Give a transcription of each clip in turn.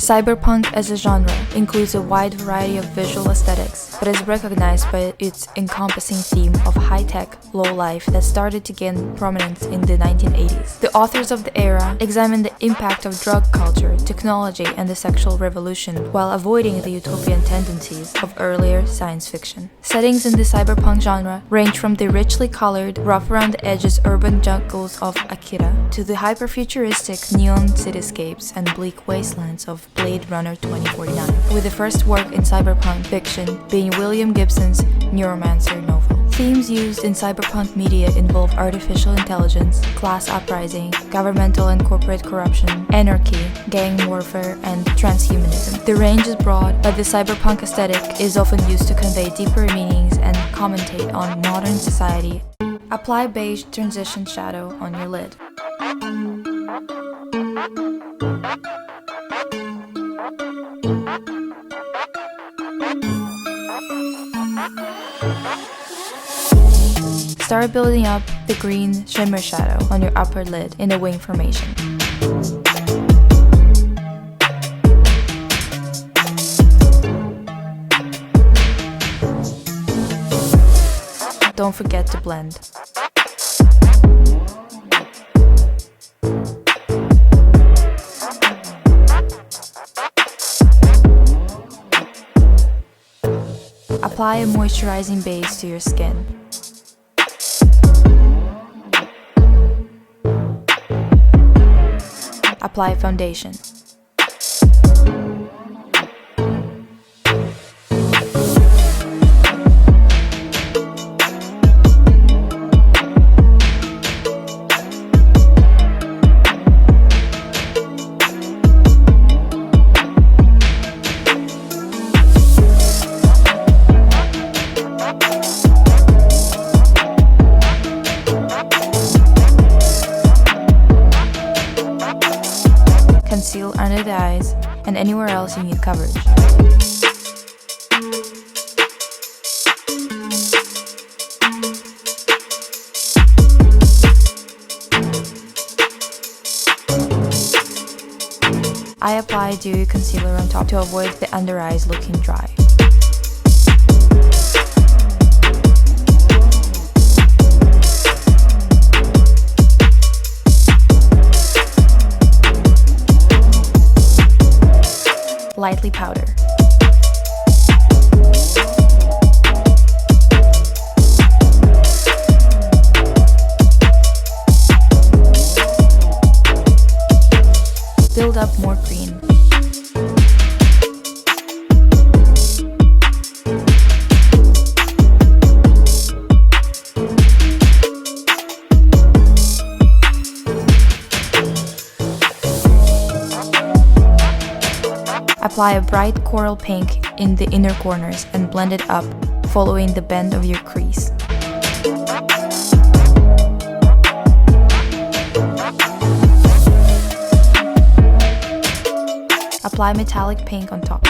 Cyberpunk as a genre includes a wide variety of visual aesthetics, but is recognized by its encompassing theme of high-tech, low-life that started to gain prominence in the 1980s. The authors of the era examined the impact of drug culture, technology, and the sexual revolution, while avoiding the utopian tendencies of earlier science fiction. Settings in the cyberpunk genre range from the richly colored, rough-around-the-edges urban jungles of Akira to the hyper-futuristic neon cityscapes and bleak wastelands of Blade Runner 2049, with the first work in cyberpunk fiction being William Gibson's Neuromancer novel. Themes used in cyberpunk media involve artificial intelligence, class uprising, governmental and corporate corruption, anarchy, gang warfare, and transhumanism. The range is broad, but the cyberpunk aesthetic is often used to convey deeper meanings and commentate on modern society. Apply beige transition shadow on your lid. Start building up the green shimmer shadow on your upper lid in the wing formation. Don't forget to blend. Apply a moisturizing base to your skin. Apply foundation. Conceal under the eyes and anywhere else you need coverage. I apply dewy concealer on top to avoid the under eyes looking dry. Lightly powder. Build up more green. Apply a bright coral pink in the inner corners and blend it up, following the bend of your crease. Apply metallic pink on top.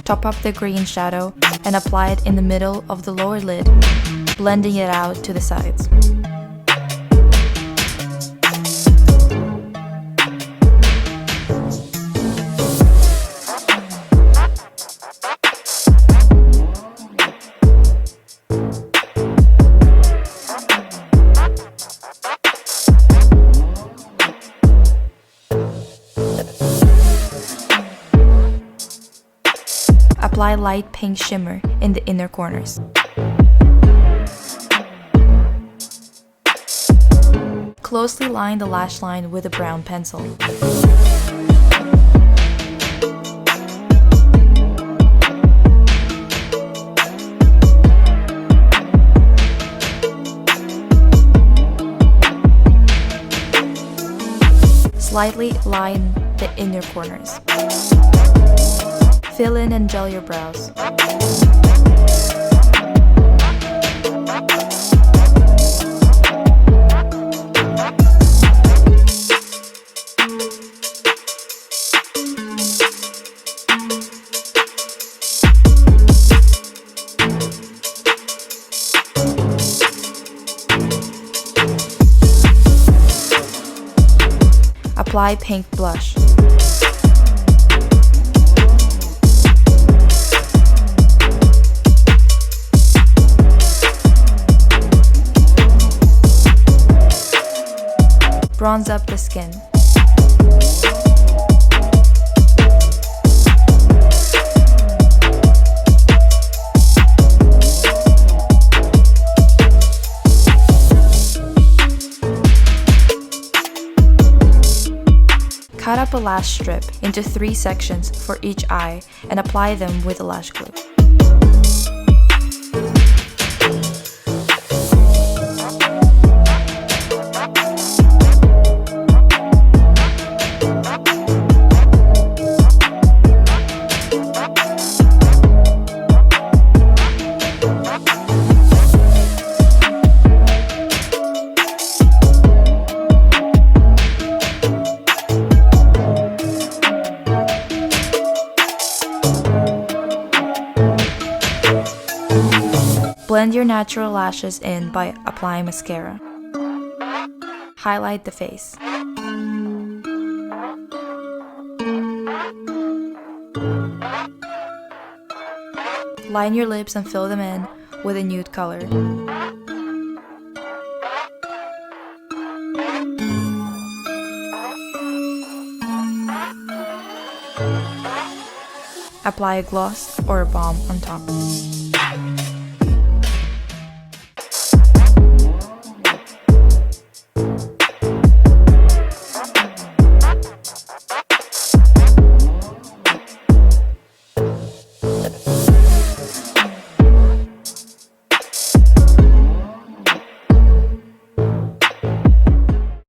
Top up the green shadow and apply it in the middle of the lower lid, blending it out to the sides. Apply light pink shimmer in the inner corners. closely line the lash line with a brown pencil. Slightly line the inner corners. Fill in and gel your brows. Apply pink blush. Bronze up the skin. Cut up a lash strip into 3 sections for each eye and apply them with a lash glue. Blend your natural lashes in by applying mascara. Highlight the face. Line your lips and fill them in with a nude color. Apply a gloss or a balm on top.